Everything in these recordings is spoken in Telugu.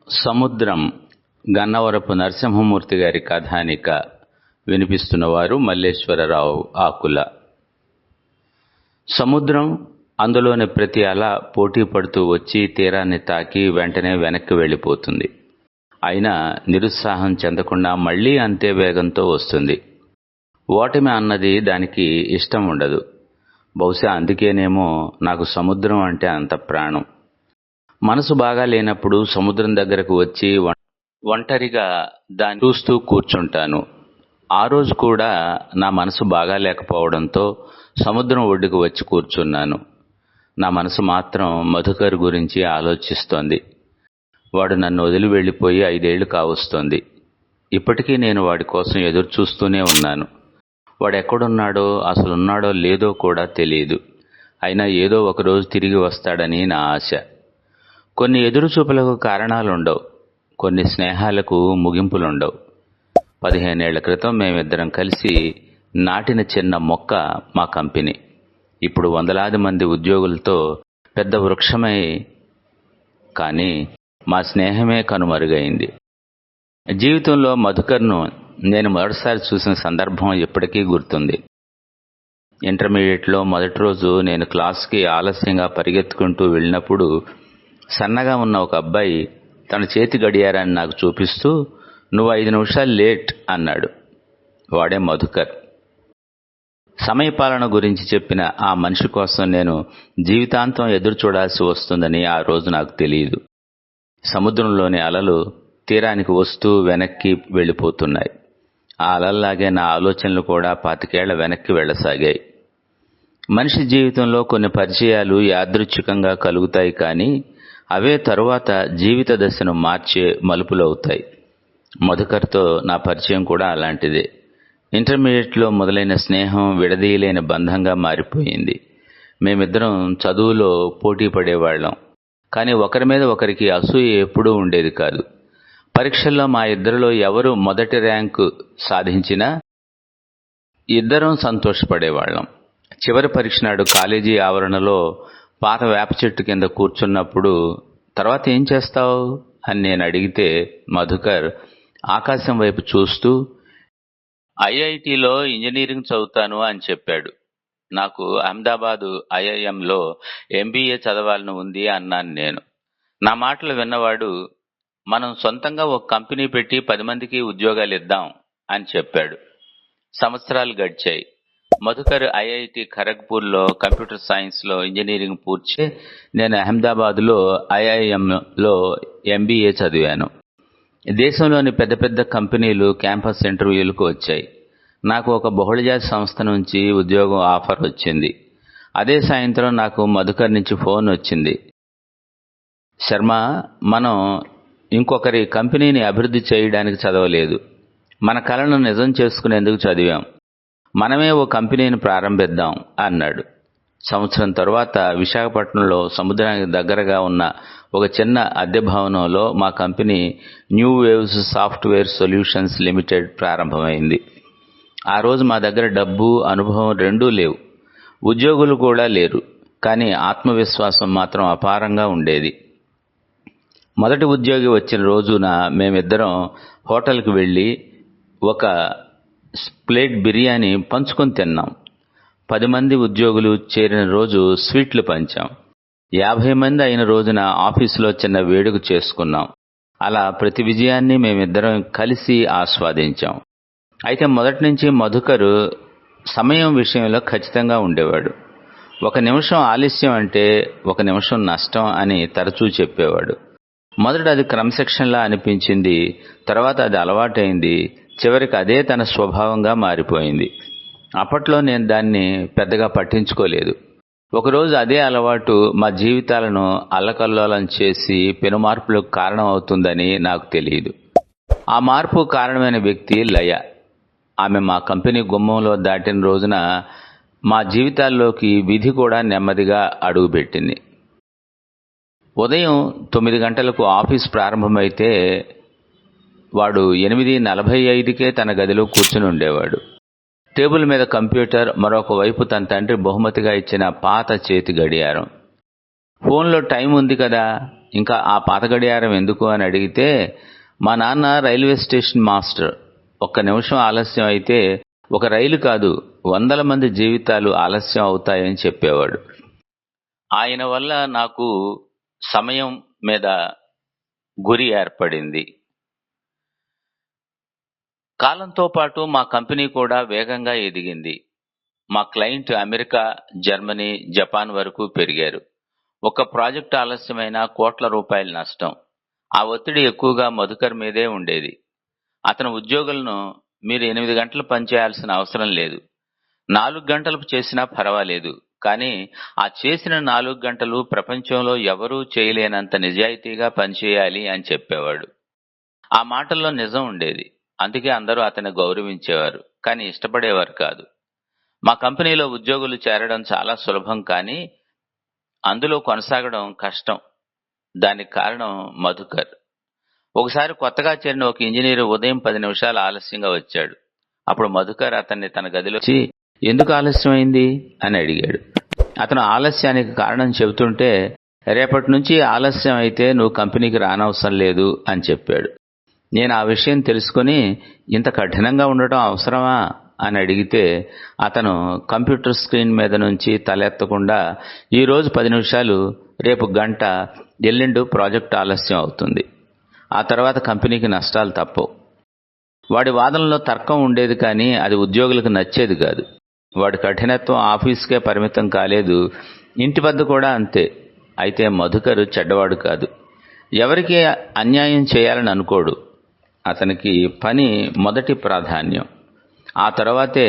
సముద్రం గన్నవరపు నరసింహమూర్తి గారి కథానిక వినిపిస్తున్నవారు మల్లేశ్వరరావు ఆకుల. సముద్రం, అందులోని ప్రతి అల పోటీ పడుతూ వచ్చి తీరాన్ని తాకి వెంటనే వెనక్కి వెళ్ళిపోతుంది. అయినా నిరుత్సాహం చెందకుండా మళ్లీ అంతే వేగంతో వస్తుంది. ఓటమి అన్నది దానికి ఇష్టం ఉండదు. బహుశా అందుకేనేమో నాకు సముద్రం అంటే అంత ప్రాణం. మనసు బాగా లేనప్పుడు సముద్రం దగ్గరకు వచ్చి ఒంటరిగా దాన్ని చూస్తూ కూర్చుంటాను. ఆ రోజు కూడా నా మనసు బాగా లేకపోవడంతో సముద్రం ఒడ్డుకు వచ్చి కూర్చున్నాను. నా మనసు మాత్రం మధుకర్ గురించి ఆలోచిస్తోంది. వాడు నన్ను వదిలి వెళ్ళిపోయి 5 ఏళ్లు కావస్తోంది. ఇప్పటికీ నేను వాడి కోసం ఎదురు చూస్తూనే ఉన్నాను. వాడెక్కడున్నాడో, అసలున్నాడో లేదో కూడా తెలియదు. అయినా ఏదో ఒకరోజు తిరిగి వస్తాడని నా ఆశ. కొన్ని ఎదురుచూపులకు కారణాలుండవు, కొన్ని స్నేహాలకు ముగింపులుండవు. 15 ఏళ్ల క్రితం మేమిద్దరం కలిసి నాటిన చిన్న మొక్క మా కంపెనీ ఇప్పుడు వందలాది మంది ఉద్యోగులతో పెద్ద వృక్షమై, కానీ మా స్నేహమే కనుమరుగైంది. జీవితంలో మధుకర్ను నేను మొదటిసారి చూసిన సందర్భం ఇప్పటికీ గుర్తుంది. ఇంటర్మీడియట్లో మొదటి రోజు నేను క్లాస్కి ఆలస్యంగా పరిగెత్తుకుంటూ వెళ్ళినప్పుడు సన్నగా ఉన్న ఒక అబ్బాయి తన చేతి గడియారాన్ని నాకు చూపిస్తూ, "నువ్వు 5 నిమిషాలు లేట్" అన్నాడు. వాడే మధుకర్. సమయపాలన గురించి చెప్పిన ఆ మనిషి కోసం నేను జీవితాంతం ఎదురు చూడాల్సి వస్తుందని ఆ రోజు నాకు తెలియదు. సముద్రంలోని అలలు తీరానికి వస్తూ వెనక్కి వెళ్ళిపోతున్నాయి. ఆ అలల్లాగే నా ఆలోచనలు కూడా 25 ఏళ్ల వెనక్కి వెళ్ళసాగాయి. మనిషి జీవితంలో కొన్ని పరిచయాలు యాదృచ్ఛికంగా కలుగుతాయి, కానీ అవే తరువాత జీవిత దశను మార్చే మలుపులవుతాయి. మధుకర్తో నా పరిచయం కూడా అలాంటిదే. ఇంటర్మీడియట్లో మొదలైన స్నేహం విడదీయలేని బంధంగా మారిపోయింది. మేమిద్దరం చదువులో పోటీ పడేవాళ్లం, కానీ ఒకరి మీద ఒకరికి అసూయ ఎప్పుడూ ఉండేది కాదు. పరీక్షల్లో మా ఇద్దరిలో ఎవరు మొదటి ర్యాంకు సాధించినా ఇద్దరం సంతోషపడేవాళ్లం. చివరి పరీక్ష నాడు కాలేజీ ఆవరణలో పాత వేప చెట్టు కింద కూర్చున్నప్పుడు, "తర్వాత ఏం చేస్తావు" అని నేను అడిగితే మధుకర్ ఆకాశం వైపు చూస్తూ, "ఐఐటిలో ఇంజనీరింగ్ చదువుతాను" అని చెప్పాడు. నాకు అహ్మదాబాదు ఐఐఎంలో ఎంబీఏ చదవాలని ఉంది అన్నాను నేను. నా మాటలు విన్నవాడు, "మనం సొంతంగా ఒక కంపెనీ పెట్టి 10 మందికి ఉద్యోగాలు ఇద్దాం" అని చెప్పాడు. సంవత్సరాలు గడిచాయి. మధుకర్ ఐఐటి ఖరగ్పూర్లో కంప్యూటర్ సైన్స్లో ఇంజనీరింగ్ పూర్తి. నేను అహ్మదాబాద్లో ఐఐఎంలో ఎంబీఏ చదివాను. దేశంలోని పెద్ద పెద్ద కంపెనీలు క్యాంపస్ ఇంటర్వ్యూలకు వచ్చాయి. నాకు ఒక బహుళజాతి సంస్థ నుంచి ఉద్యోగం ఆఫర్ వచ్చింది. అదే సాయంత్రం నాకు మధుకర్ నుంచి ఫోన్ వచ్చింది. "శర్మ, మనం ఇంకొకరి కంపెనీని అభివృద్ధి చేయడానికి చదవలేదు, మన కలను నిజం చేసుకునేందుకు చదివాం. మనమే ఓ కంపెనీని ప్రారంభిద్దాం" అన్నాడు. సంవత్సరం తరువాత విశాఖపట్నంలో సముద్రానికి దగ్గరగా ఉన్న ఒక చిన్న అద్దె భవనంలో మా company new waves software solutions limited ప్రారంభమైంది. ఆ రోజు మా దగ్గర డబ్బు, అనుభవం రెండూ లేవు. ఉద్యోగులు కూడా లేరు, కానీ ఆత్మవిశ్వాసం మాత్రం అపారంగా ఉండేది. మొదటి ఉద్యోగి వచ్చిన రోజున మేమిద్దరం హోటల్కి వెళ్ళి ఒక ప్లేట్ బిర్యానీ పంచుకొని తిన్నాం. 10 మంది ఉద్యోగులు చేరిన రోజు స్వీట్లు పంచాం. 50 మంది అయిన రోజున ఆఫీసులో చిన్న వేడుక చేసుకున్నాం. అలా ప్రతి విజయాన్ని మేమిద్దరం కలిసి ఆస్వాదించాం. అయితే మొదటి నుంచి మధుకర్ సమయం విషయంలో ఖచ్చితంగా ఉండేవాడు. 1 నిమిషం ఆలస్యం అంటే 1 నిమిషం నష్టం అని తరచూ చెప్పేవాడు. మొదట అది క్రమశిక్షణలా అనిపించింది, తర్వాత అది అలవాటైంది, చివరికి అదే తన స్వభావంగా మారిపోయింది. అప్పట్లో నేను దాన్ని పెద్దగా పట్టించుకోలేదు. ఒకరోజు అదే అలవాటు మా జీవితాలను అల్లకల్లోలం చేసి పెనుమార్పులకు కారణం అవుతుందని నాకు తెలియదు. ఆ మార్పు కారణమైన వ్యక్తి లయ. ఆమె మా కంపెనీ గుమ్మంలో దాటిన రోజున మా జీవితాల్లోకి విధి కూడా నెమ్మదిగా అడుగుపెట్టింది. ఉదయం 9 గంటలకు ఆఫీస్ ప్రారంభమైతే వాడు 8:45కే తన గదిలో కూర్చుని ఉండేవాడు. టేబుల్ మీద కంప్యూటర్, మరొక వైపు తన తండ్రి బహుమతిగా ఇచ్చిన పాత చేతి గడియారం. "ఫోన్లో టైం ఉంది కదా, ఇంకా ఆ పాత గడియారం ఎందుకు అని అడిగితే మా నాన్న రైల్వే స్టేషన్ మాస్టర్. ఒక్క నిమిషం ఆలస్యం అయితే ఒక రైలు కాదు, వందల మంది జీవితాలు ఆలస్యం అవుతాయని చెప్పేవాడు. ఆయన వల్ల నాకు సమయం మీద గురి ఏర్పడింది. కాలంతో పాటు మా కంపెనీ కూడా వేగంగా ఎదిగింది. మా క్లయింట్ అమెరికా, జర్మనీ, జపాన్ వరకు పెరిగారు. ఒక్క ప్రాజెక్టు ఆలస్యమైన కోట్ల రూపాయల నష్టం. ఆ ఒత్తిడి ఎక్కువగా మధుకర్ మీదే ఉండేది. అతని ఉద్యోగులను మీరు 8 గంటలు పనిచేయాల్సిన అవసరం లేదు, 4 గంటలు చేసినా పర్వాలేదు, కానీ ఆ చేసిన 4 గంటలు ప్రపంచంలో ఎవరూ చేయలేనంత నిజాయితీగా పనిచేయాలి అని చెప్పేవాడు. ఆ మాటల్లో నిజం ఉండేది. అందుకే అందరూ అతన్ని గౌరవించేవారు, కానీ ఇష్టపడేవారు కాదు. మా కంపెనీలో ఉద్యోగులు చేరడం చాలా సులభం, కానీ అందులో కొనసాగడం కష్టం. దానికి కారణం మధుకర్. ఒకసారి కొత్తగా చేరిన ఒక ఇంజనీర్ ఉదయం 10 నిమిషాలు ఆలస్యంగా వచ్చాడు. అప్పుడు మధుకర్ అతన్ని తన గదిలో వచ్చి ఎందుకు ఆలస్యమైంది అని అడిగాడు. అతను ఆలస్యానికి కారణం చెబుతుంటే రేపటి నుంచి ఆలస్యం అయితే నువ్వు కంపెనీకి రానవసరం లేదు అని చెప్పాడు. నేను ఆ విషయం తెలుసుకుని ఇంత కఠినంగా ఉండటం అవసరమా అని అడిగితే అతను కంప్యూటర్ స్క్రీన్ మీద నుంచి తలెత్తకుండా ఈరోజు 10 నిమిషాలు, రేపు గంట, ఎల్లుండి ప్రాజెక్ట్ ఆలస్యం అవుతుంది, ఆ తర్వాత కంపెనీకి నష్టాలు తప్పవు. వాడి వాదనలో తర్కం ఉండేది, కానీ అది ఉద్యోగులకు నచ్చేది కాదు. వాడి కఠినత్వం ఆఫీస్కే పరిమితం కాలేదు, ఇంటి వద్ద కూడా అంతే. అయితే మధుకర్ చెడ్డవాడు కాదు, ఎవరికి అన్యాయం చేయాలని అనుకోడు. అతనికి పని మొదటి ప్రాధాన్యం, ఆ తర్వాతే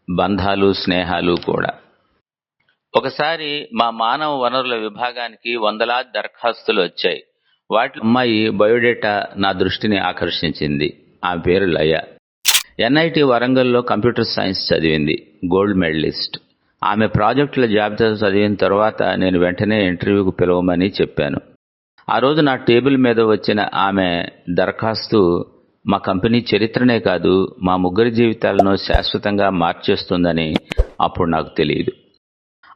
బంధాలు, స్నేహాలు కూడా. ఒకసారి మా మానవ వనరుల విభాగానికి వందలాది దరఖాస్తులు వచ్చాయి. వాటి అమ్మాయి బయోడేటా నా దృష్టిని ఆకర్షించింది. ఆమె పేరు లయ. ఎన్ఐటి వరంగల్లో కంప్యూటర్ సైన్స్ చదివింది, గోల్డ్ మెడలిస్ట్. ఆమె ప్రాజెక్టుల జాబితా చదివిన తర్వాత నేను వెంటనే ఇంటర్వ్యూకు పిలవమని చెప్పాను. ఆ రోజు నా టేబుల్ మీద వచ్చిన ఆమె దరఖాస్తు మా కంపెనీ చరిత్రనే కాదు, మా ముగ్గురి జీవితాలను శాశ్వతంగా మార్చేస్తుందని అప్పుడు నాకు తెలియదు.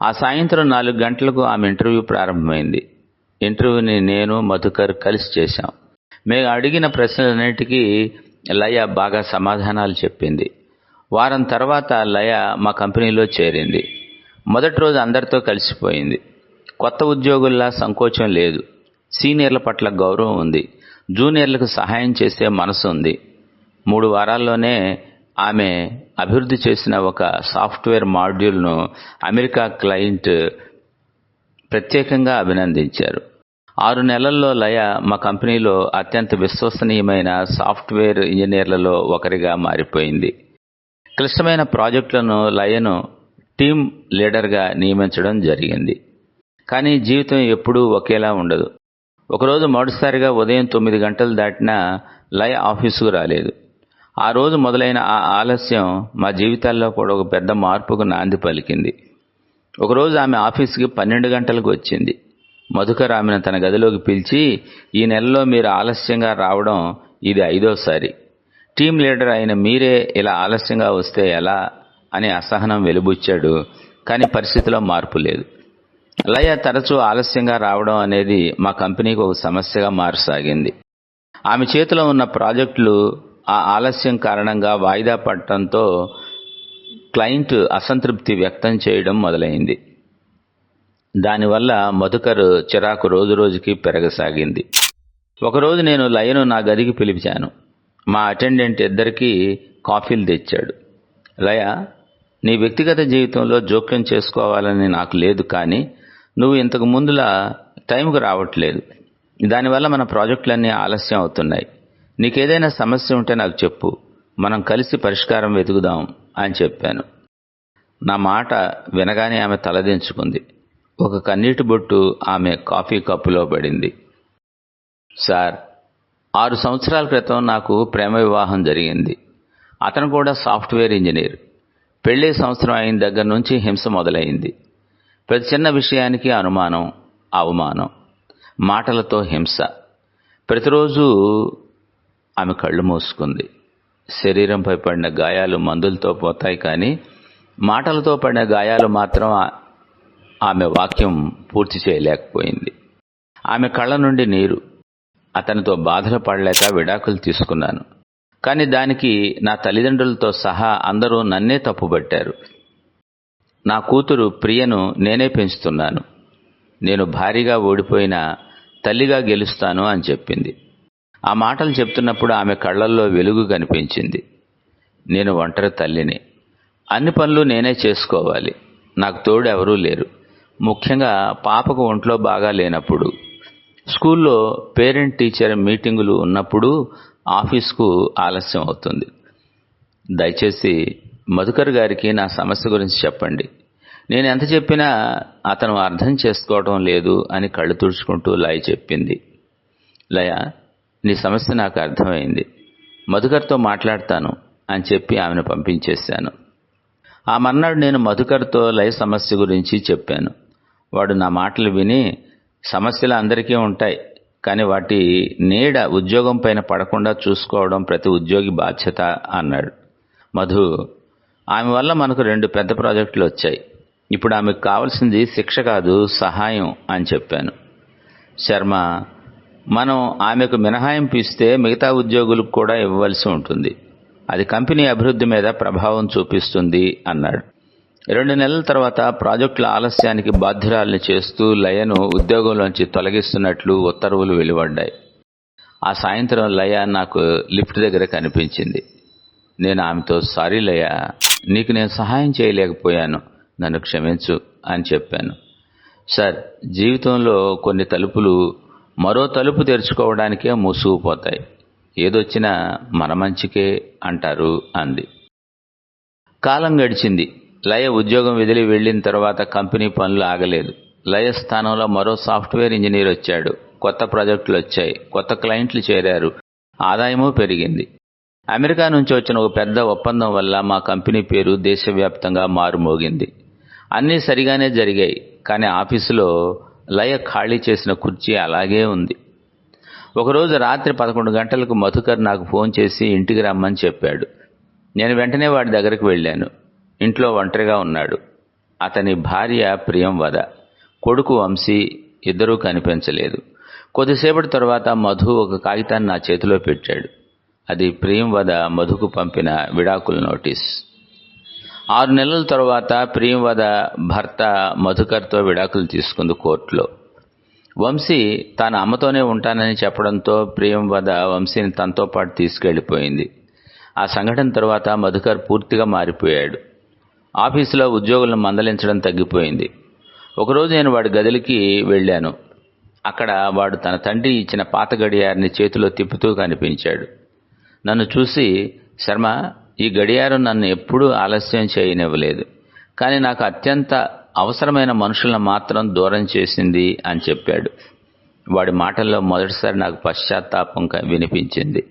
ఆ సాయంత్రం 4 గంటలకు ఆమె ఇంటర్వ్యూ ప్రారంభమైంది. ఇంటర్వ్యూని నేను, మధుకర్ కలిసి చేశాం. మేము అడిగిన ప్రశ్నలన్నిటికీ లయ బాగా సమాధానాలు చెప్పింది. వారం తర్వాత లయ మా కంపెనీలో చేరింది. మొదటి రోజు అందరితో కలిసిపోయింది. కొత్త ఉద్యోగుల్లా సంకోచం లేదు, సీనియర్ల పట్ల గౌరవం ఉంది, జూనియర్లకు సహాయం చేసే మనసు ఉంది. 3 వారాల్లోనే ఆమె అభివృద్ధి చేసిన ఒక సాఫ్ట్వేర్ మాడ్యూల్ను అమెరికా క్లయింట్ ప్రత్యేకంగా అభినందించారు. 6 నెలల్లో లయ మా కంపెనీలో అత్యంత విశ్వసనీయమైన సాఫ్ట్వేర్ ఇంజనీర్లలో ఒకరిగా మారిపోయింది. క్లిష్టమైన ప్రాజెక్టులను లయను టీమ్ లీడర్గా నియమించడం జరిగింది. కానీ జీవితం ఎప్పుడూ ఒకేలా ఉండదు. ఒకరోజు మొదటిసారిగా ఉదయం 9 గంటలు దాటినా లయ ఆఫీసుకు రాలేదు. ఆ రోజు మొదలైన ఆ ఆలస్యం మా జీవితాల్లో కూడా ఒక పెద్ద మార్పుకు నాంది పలికింది. ఒకరోజు ఆమె ఆఫీసుకి 12 గంటలకు వచ్చింది. మధుకర్ ఆమెను తన గదిలోకి పిలిచి, ఈ నెలలో మీరు ఆలస్యంగా రావడం ఇది 5వసారి. టీమ్ లీడర్ అయిన మీరే ఇలా ఆలస్యంగా వస్తే ఎలా అని అసహనం వెలిబుచ్చాడు. కానీ పరిస్థితిలో మార్పు లేదు. లయ తరచూ ఆలస్యంగా రావడం అనేది మా కంపెనీకి ఒక సమస్యగా మారసాగింది. ఆమె చేతిలో ఉన్న ప్రాజెక్టులు ఆ ఆలస్యం కారణంగా వాయిదా పడటంతో క్లయింట్ అసంతృప్తి వ్యక్తం చేయడం మొదలైంది. దానివల్ల మధుకర్ చిరాకు రోజురోజుకి పెరగసాగింది. ఒకరోజు నేను లయను నా గదికి పిలిచాను. మా అటెండెంట్ ఇద్దరికీ కాఫీలు తెచ్చాడు. లయ, నీ వ్యక్తిగత జీవితంలో జోక్యం చేసుకోవాలని నాకు లేదు, కానీ నువ్వు ఇంతకు ముందులా టైంకు రావట్లేదు. దానివల్ల మన ప్రాజెక్టులన్నీ ఆలస్యం అవుతున్నాయి. నీకేదైనా సమస్య ఉంటే నాకు చెప్పు, మనం కలిసి పరిష్కారం వెతుకుదాం అని చెప్పాను. నా మాట వినగానే ఆమె తలదించుకుంది. ఒక కన్నీటి బొట్టు ఆమె కాఫీ కప్పులో పడింది. సార్, 6 సంవత్సరాల క్రితం నాకు ప్రేమ వివాహం జరిగింది. అతను కూడా సాఫ్ట్వేర్ ఇంజనీర్. పెళ్లి సంవత్సరం అయిన దగ్గర నుంచి హింస మొదలైంది. ప్రతి చిన్న విషయానికి అనుమానం, అవమానం, మాటలతో హింస. ప్రతిరోజు ఆమె కళ్ళు మూసుకుంది. శరీరంపై పడిన గాయాలు మందులతో పోతాయి, కానీ మాటలతో పడిన గాయాలు మాత్రం ఆమె వాక్యం పూర్తి చేయలేకపోయింది. ఆమె కళ్ళ నుండి నీరు. అతనితో బాధలు పడలేక విడాకులు తీసుకున్నాను. కానీ దానికి నా తల్లిదండ్రులతో సహా అందరూ నన్నే తప్పుబట్టారు. నా కూతురు ప్రియను నేనే పెంచుతున్నాను. నేను భారీగా ఓడిపోయినా తల్లిగా గెలుస్తాను అని చెప్పింది. ఆ మాటలు చెప్తున్నప్పుడు ఆమె కళ్ళల్లో వెలుగు కనిపించింది. నేను ఒంటరి తల్లిని. అన్ని పనులు నేనే చేసుకోవాలి. నాకు తోడు ఎవరూ లేరు. ముఖ్యంగా పాపకు ఒంట్లో బాగా లేనప్పుడు, స్కూల్లో పేరెంట్ టీచర్ మీటింగులు ఉన్నప్పుడు ఆఫీస్కు ఆలస్యం అవుతుంది. దయచేసి మధుకర్ గారికి నా సమస్య గురించి చెప్పండి. నేను ఎంత చెప్పినా అతను అర్థం చేసుకోవడం లేదు అని కళ్ళు తుడుచుకుంటూ లయ చెప్పింది. లయ, నీ సమస్య నాకు అర్థమైంది. మధుకర్తో మాట్లాడతాను అని చెప్పి ఆమెను పంపించేశాను. ఆ మర్నాడు నేను మధుకర్తో లయ సమస్య గురించి చెప్పాను. వాడు నా మాటలు విని, సమస్యలు అందరికీ ఉంటాయి, కానీ వాటి నీడ ఉద్యోగం పైన పడకుండా చూసుకోవడం ప్రతి ఉద్యోగి బాధ్యత అన్నాడు. మధు, ఆమె వల్ల మనకు 2 పెద్ద ప్రాజెక్టులు వచ్చాయి. ఇప్పుడు ఆమెకు కావాల్సింది శిక్ష కాదు, సహాయం అని చెప్పాను. శర్మ, మనం ఆమెకు మినహాయింపు ఇస్తే మిగతా ఉద్యోగులకు కూడా ఇవ్వవలసి ఉంటుంది. అది కంపెనీ అభివృద్ధి మీద ప్రభావం చూపిస్తుంది అన్నాడు. 2 నెలల తర్వాత ప్రాజెక్టుల ఆలస్యానికి బాధ్యురాల్ని చేస్తూ లయను ఉద్యోగంలోంచి తొలగిస్తున్నట్లు ఉత్తర్వులు వెలువడ్డాయి. ఆ సాయంత్రం లయ నాకు లిఫ్ట్ దగ్గర కనిపించింది. నేను ఆమెతో, సారీ లయ, నీకు నేను సహాయం చేయలేకపోయాను, నన్ను క్షమించు అని చెప్పాను. సార్, జీవితంలో కొన్ని తలుపులు మరో తలుపు తెరుచుకోవడానికే మూసుకుపోతాయి. ఏదొచ్చినా మన మంచికే అంటారు అంది. కాలం గడిచింది. లయ ఉద్యోగం వదిలి వెళ్లిన తర్వాత కంపెనీ పనులు ఆగలేదు. లయ స్థానంలో మరో సాఫ్ట్వేర్ ఇంజనీర్ వచ్చాడు. కొత్త ప్రాజెక్టులు వచ్చాయి. కొత్త క్లయింట్లు చేరారు. ఆదాయమూ పెరిగింది. అమెరికా నుంచి వచ్చిన ఒక పెద్ద ఒప్పందం వల్ల మా కంపెనీ పేరు దేశవ్యాప్తంగా మారుమోగింది. అన్నీ సరిగానే జరిగాయి. కానీ ఆఫీసులో లయ ఖాళీ చేసిన కుర్చీ అలాగే ఉంది. ఒకరోజు రాత్రి 11 గంటలకు మధుకర్ నాకు ఫోన్ చేసి ఇంటికి రమ్మని చెప్పాడు. నేను వెంటనే వాడి దగ్గరికి వెళ్ళాను. ఇంట్లో ఒంటరిగా ఉన్నాడు. అతని భార్య ప్రియంవద, కొడుకు వంశీ ఇద్దరూ కనిపించలేదు. కొద్దిసేపటి తర్వాత మధు ఒక కాగితాన్ని నా చేతిలో పెట్టాడు. అది ప్రియంవద మధుకు పంపిన విడాకుల నోటీస్. 6 నెలల తర్వాత ప్రియంవద భర్త మధుకర్తో విడాకులు తీసుకుంది కోర్టులో. వంశీ తాను అమ్మతోనే ఉంటానని చెప్పడంతో ప్రియంవద వంశీని తనతో పాటు తీసుకెళ్లిపోయింది. ఆ సంఘటన తర్వాత మధుకర్ పూర్తిగా మారిపోయాడు. ఆఫీసులో ఉద్యోగులను మందలించడం తగ్గిపోయింది. ఒకరోజు నేను వాడి గదికి వెళ్ళాను. అక్కడ వాడు తన తండ్రి ఇచ్చిన పాత గడియారాన్ని చేతిలో తిప్పుతూ కనిపించాడు. నన్ను చూసి, శర్మ, ఈ గడియారం నన్ను ఎప్పుడూ ఆలస్యం చేయనివ్వలేదు, కానీ నాకు అత్యంత అవసరమైన మనుషులను మాత్రం దూరం చేసింది అని చెప్పాడు. వాడి మాటల్లో మొదటిసారి నాకు పశ్చాత్తాపం వినిపించింది.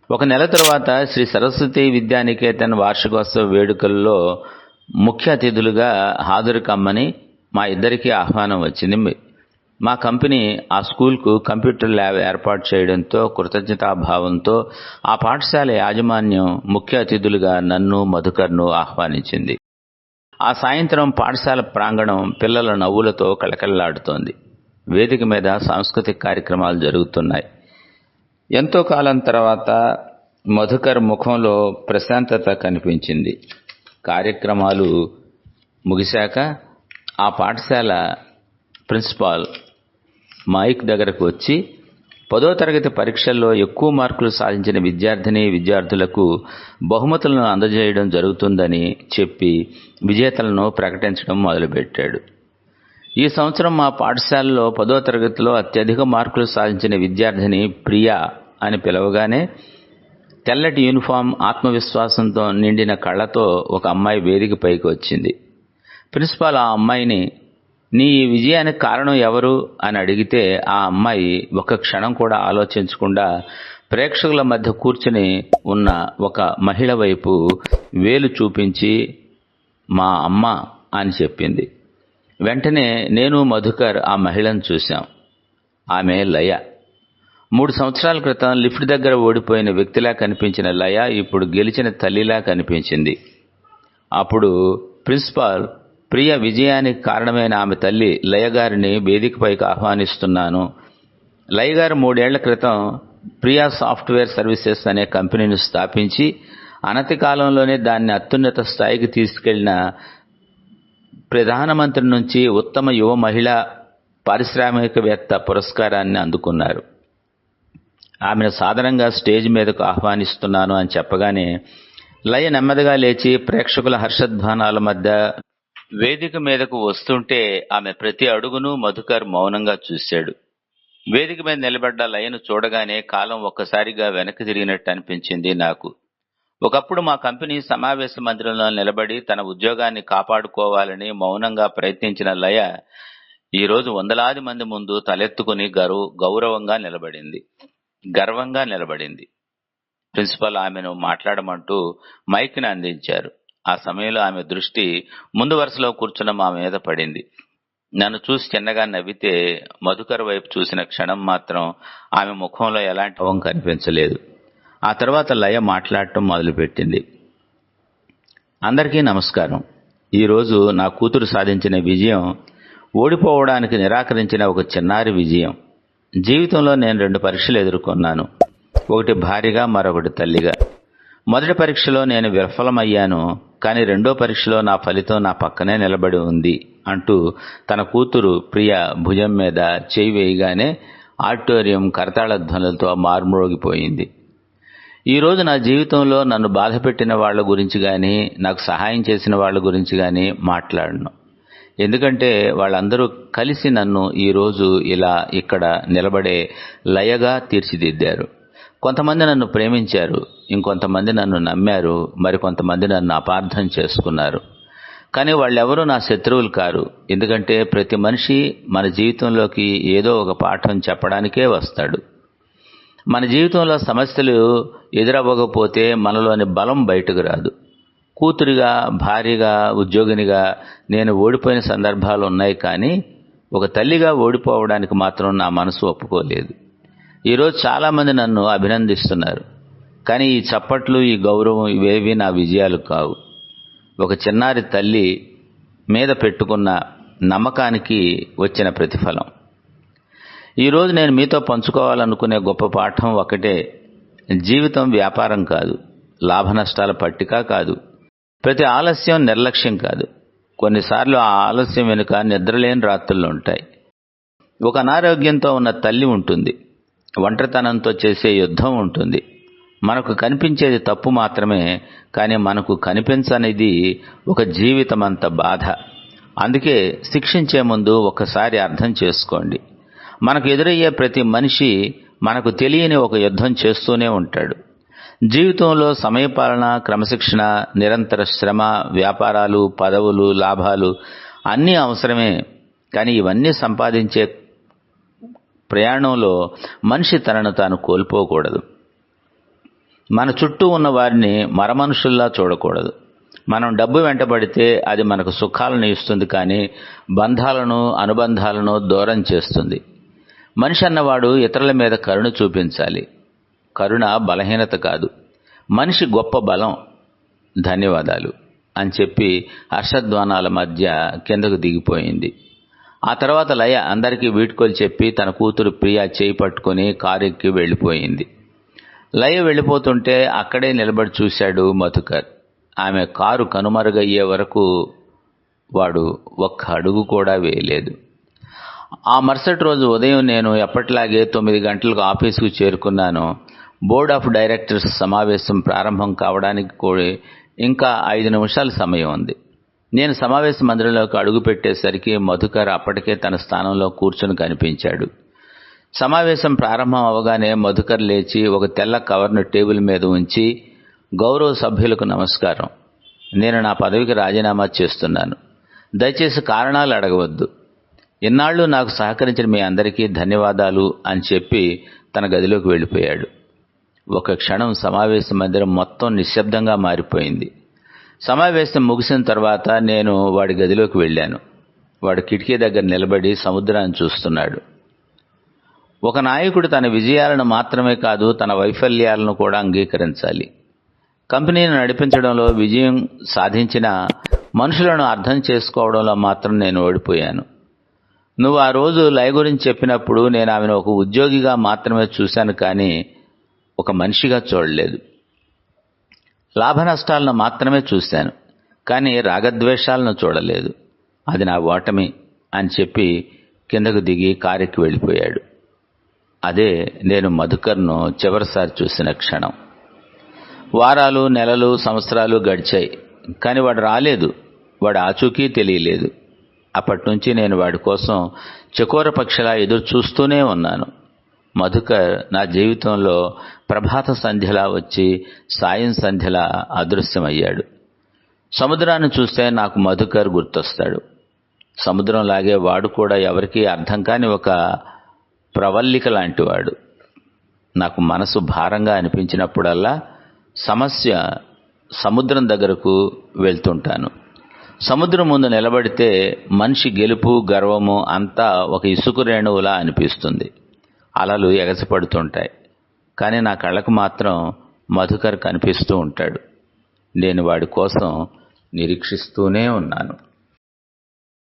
1 నెల తర్వాత శ్రీ సరస్వతి విద్యానికేతన్ వార్షికోత్సవ వేడుకల్లో ముఖ్య అతిథులుగా హాజరు కమ్మని మా ఇద్దరికీ ఆహ్వానం వచ్చింది. మా కంపెనీ ఆ స్కూల్కు కంప్యూటర్ ల్యాబ్ ఏర్పాటు చేయడంతో కృతజ్ఞతాభావంతో ఆ పాఠశాల యాజమాన్యం ముఖ్య అతిథులుగా నన్ను, మధుకర్ను ఆహ్వానించింది. ఆ సాయంత్రం పాఠశాల ప్రాంగణం పిల్లల నవ్వులతో కళకళలాడుతోంది. వేదిక మీద సాంస్కృతిక కార్యక్రమాలు జరుగుతున్నాయి. ఎంతో కాలం తర్వాత మధుకర్ ముఖంలో ప్రశాంతత కనిపించింది. కార్యక్రమాలు ముగిశాక ఆ పాఠశాల ప్రిన్సిపాల్ మైక్ దగ్గరకు వచ్చి 10వ తరగతి పరీక్షల్లో ఎక్కువ మార్కులు సాధించిన విద్యార్థులకు బహుమతులను అందజేయడం జరుగుతుందని చెప్పి విజేతలను ప్రకటించడం మొదలుపెట్టాడు. ఈ సంవత్సరం మా పాఠశాలలో 10వ తరగతిలో అత్యధిక మార్కులు సాధించిన విద్యార్థిని ప్రియా అని పిలవగానే తెల్లటి యూనిఫామ్, ఆత్మవిశ్వాసంతో నిండిన కళ్ళతో ఒక అమ్మాయి వేదిక పైకి వచ్చింది. ప్రిన్సిపాల్ ఆ అమ్మాయిని, నీ ఈ విజయానికి కారణం ఎవరు అని అడిగితే ఆ అమ్మాయి ఒక్క క్షణం కూడా ఆలోచించకుండా ప్రేక్షకుల మధ్య కూర్చుని ఉన్న ఒక మహిళ వైపు వేలు చూపించి మా అమ్మ అని చెప్పింది. వెంటనే నేను, మధుకర్ ఆ మహిళను చూశాం. ఆమె లయ. 3 సంవత్సరాల క్రితం లిఫ్ట్ దగ్గర ఓడిపోయిన వ్యక్తిలా కనిపించిన లయ ఇప్పుడు గెలిచిన తల్లిలా కనిపించింది. అప్పుడు ప్రిన్సిపాల్ ప్రియ విజయానికి కారణమైన ఆమె తల్లి లయగారిని వేదికపైకి ఆహ్వానిస్తున్నాను. లయగారు 3 ఏళ్ల క్రితం ప్రియా సాఫ్ట్వేర్ సర్వీసెస్ అనే కంపెనీని స్థాపించి అనతి కాలంలోనే దాన్ని అత్యున్నత స్థాయికి తీసుకెళ్లిన ప్రధానమంత్రి నుంచి ఉత్తమ యువ మహిళా పారిశ్రామికవేత్త పురస్కారాన్ని అందుకున్నారు. ఆమెను సాదరంగా స్టేజ్ మీదకు ఆహ్వానిస్తున్నాను అని చెప్పగానే లయ నెమ్మదిగా లేచి ప్రేక్షకుల హర్షధ్వానాల మధ్య వేదిక మీదకు వస్తుంటే ఆమె ప్రతి అడుగును మధుకర్ మౌనంగా చూశాడు. వేదిక మీద నిలబడ్డ లయను చూడగానే కాలం ఒక్కసారిగా వెనక్కి తిరిగినట్టు అనిపించింది నాకు. ఒకప్పుడు మా కంపెనీ సమావేశ మందిరంలో నిలబడి తన ఉద్యోగాన్ని కాపాడుకోవాలని మౌనంగా ప్రయత్నించిన లయ ఈరోజు వందలాది మంది ముందు తలెత్తుకుని గర్వంగా నిలబడింది. ప్రిన్సిపల్ ఆమెను మాట్లాడమంటూ మైక్ని అందించారు. ఆ సమయంలో ఆమె దృష్టి ముందు వరుసలో కూర్చున్న మా మీద పడింది. నన్ను చూసి చిన్నగా నవ్వితే మధుకర్ వైపు చూసిన క్షణం మాత్రం ఆమె ముఖంలో ఎలాంటి భావం కనిపించలేదు. ఆ తర్వాత లయ మాట్లాడటం మొదలుపెట్టింది. అందరికీ నమస్కారం. ఈరోజు నా కూతురు సాధించిన విజయం ఓడిపోవడానికి నిరాకరించిన ఒక చిన్నారి విజయం. జీవితంలో నేను 2 పరీక్షలు ఎదుర్కొన్నాను. ఒకటి భార్యగా, మరొకటి తల్లిగా. మొదటి పరీక్షలో నేను విఫలమయ్యాను, కానీ రెండో పరీక్షలో నా ఫలితం నా పక్కనే నిలబడి ఉంది అంటూ తన కూతురు ప్రియ భుజం మీద చేయి వేయగానే ఆడిటోరియం కరతాళ ధ్వనులతో మార్మోగిపోయింది. ఈరోజు నా జీవితంలో నన్ను బాధపెట్టిన వాళ్ళ గురించి కానీ, నాకు సహాయం చేసిన వాళ్ళ గురించి కానీ మాట్లాడను. ఎందుకంటే వాళ్ళందరూ కలిసి నన్ను ఈరోజు ఇక్కడ నిలబడే లయగా తీర్చిదిద్దారు. కొంతమంది నన్ను ప్రేమించారు, ఇంకొంతమంది నన్ను నమ్మారు, మరికొంతమంది నన్ను అపార్థం చేసుకున్నారు. కానీ వాళ్ళెవరూ నా శత్రువులు కారు. ఎందుకంటే ప్రతి మనిషి మన జీవితంలోకి ఏదో ఒక పాఠం చెప్పడానికే వస్తాడు. మన జీవితంలో సమస్యలు ఎదురవ్వకపోతే మనలోని బలం బయటకు రాదు. కూతురిగా, భార్యగా, ఉద్యోగినిగా నేను ఓడిపోయిన సందర్భాలు ఉన్నాయి, కానీ ఒక తల్లిగా ఓడిపోవడానికి మాత్రం నా మనసు ఒప్పుకోలేదు. ఈరోజు చాలామంది నన్ను అభినందిస్తున్నారు, కానీ ఈ చప్పట్లు, ఈ గౌరవం ఇవేవి నా విజయాలు కావు. ఒక చిన్నారి తల్లి మీద పెట్టుకున్న నమ్మకానికి వచ్చిన ప్రతిఫలం. ఈరోజు నేను మీతో పంచుకోవాలనుకునే గొప్ప పాఠం ఒకటే. జీవితం వ్యాపారం కాదు, లాభ నష్టాల పట్టిక కాదు, ప్రతి ఆలస్యం నిర్లక్ష్యం కాదు. కొన్నిసార్లు ఆ ఆలస్యం వెనుక నిద్రలేని రాత్రులు ఉంటాయి. ఒక అనారోగ్యంతో ఉన్న తల్లి ఉంటుంది, ఒంటరితనంతో చేసే యుద్ధం ఉంటుంది. మనకు కనిపించేది తప్పు మాత్రమే, కానీ మనకు కనిపించనిది ఒక జీవితమంత బాధ. అందుకే శిక్షించే ముందు ఒక్కసారి అర్థం చేసుకోండి. మనకు ఎదురయ్యే ప్రతి మనిషి మనకు తెలియని ఒక యుద్ధం చేస్తూనే ఉంటాడు. జీవితంలో సమయపాలన, క్రమశిక్షణ, నిరంతర శ్రమ, వ్యాపారాలు, పదవులు, లాభాలు అన్నీ అవసరమే. కానీ ఇవన్నీ సంపాదించే ప్రయాణంలో మనిషి తనను తాను కోల్పోకూడదు. మన చుట్టూ ఉన్న వారిని మరమనుషుల్లా చూడకూడదు. మనం డబ్బు వెంటబడితే అది మనకు సుఖాలను ఇస్తుంది, కానీ బంధాలను, అనుబంధాలను దూరం చేస్తుంది. మనిషి అన్నవాడు ఇతరుల మీద కరుణ చూపించాలి. కరుణ బలహీనత కాదు, మనిషి గొప్ప బలం. ధన్యవాదాలు అని చెప్పి హర్షధ్వానాల మధ్య కిందకు దిగిపోయింది. ఆ తర్వాత లయ అందరికీ వీడ్కోలు చెప్పి తన కూతురు ప్రియా చేయి పట్టుకుని కారు ఎక్కి వెళ్ళిపోయింది. లయ వెళ్ళిపోతుంటే అక్కడే నిలబడి చూశాడు మధుకర్. ఆమె కారు కనుమరుగయ్యే వరకు వాడు ఒక్క అడుగు కూడా వేయలేదు. ఆ మరుసటి రోజు ఉదయం నేను ఎప్పటిలాగే 9 గంటలకు ఆఫీసుకు చేరుకున్నాను. బోర్డ్ ఆఫ్ డైరెక్టర్స్ సమావేశం ప్రారంభం కావడానికి కూడా ఇంకా 5 నిమిషాల సమయం ఉంది. నేను సమావేశ మందిరంలోకి అడుగు పెట్టేసరికి మధుకర్ అప్పటికే తన స్థానంలో కూర్చుని కనిపించాడు. సమావేశం ప్రారంభం అవగానే మధుకర్ లేచి ఒక తెల్ల కవర్ను టేబుల్ మీద ఉంచి, గౌరవ సభ్యులకు నమస్కారం. నేను నా పదవికి రాజీనామా చేస్తున్నాను. దయచేసి కారణాలు అడగవద్దు. ఇన్నాళ్లు నాకు సహకరించిన మీ అందరికీ ధన్యవాదాలు అని చెప్పి తన గదిలోకి వెళ్ళిపోయాడు. ఒక క్షణం సమావేశ మందిరం మొత్తం నిశ్శబ్దంగా మారిపోయింది. సమావేశం ముగిసిన తర్వాత నేను వాడి గదిలోకి వెళ్ళాను. వాడు కిటికీ దగ్గర నిలబడి సముద్రాన్ని చూస్తున్నాడు. ఒక నాయకుడు తన విజయాలను మాత్రమే కాదు, తన వైఫల్యాలను కూడా అంగీకరించాలి. కంపెనీని నడిపించడంలో విజయం సాధించిన మనుషులను అర్థం చేసుకోవడంలో మాత్రం నేను ఓడిపోయాను. నువ్వు ఆ రోజు లయ గురించి చెప్పినప్పుడు నేను ఆమెను ఒక ఉద్యోగిగా మాత్రమే చూశాను, కానీ ఒక మనిషిగా చూడలేదు. లాభ నష్టాలను మాత్రమే చూశాను, కానీ రాగద్వేషాలను చూడలేదు. అది నా ఓటమి అని చెప్పి కిందకు దిగి కారెక్కి వెళ్ళిపోయాడు. అదే నేను మధుకర్ను చివరిసారి చూసిన క్షణం. వారాలు, నెలలు, సంవత్సరాలు గడిచాయి, కానీ వాడు రాలేదు. వాడి ఆచూకీ తెలియలేదు. అప్పటినుంచి నేను వాడి కోసం చకోర పక్షిలా ఎదురు చూస్తూనే ఉన్నాను. మధుకర్ నా జీవితంలో ప్రభాత సంధ్యలా వచ్చి సాయం సంధ్యలా అదృశ్యమయ్యాడు. సముద్రాన్ని చూస్తే నాకు మధుకర్ గుర్తొస్తాడు. సముద్రంలాగే వాడు కూడా ఎవరికీ అర్థం కాని ఒక ప్రవల్లిక లాంటివాడు. నాకు మనసు భారంగా అనిపించినప్పుడల్లా సమస్య సముద్రం దగ్గరకు వెళ్తుంటాను. సముద్రం ముందు నిలబడితే మనిషి గెలుపు, గర్వము అంతా ఒక ఇసుక రేణువులా అనిపిస్తుంది. అలలు ఎగసిపడుతుంటాయి, కానీ నా కళ్ళకు మాత్రం మధుకర్ కనిపిస్తూ ఉంటాడు. నేను వాడి కోసం నిరీక్షిస్తూనే ఉన్నాను.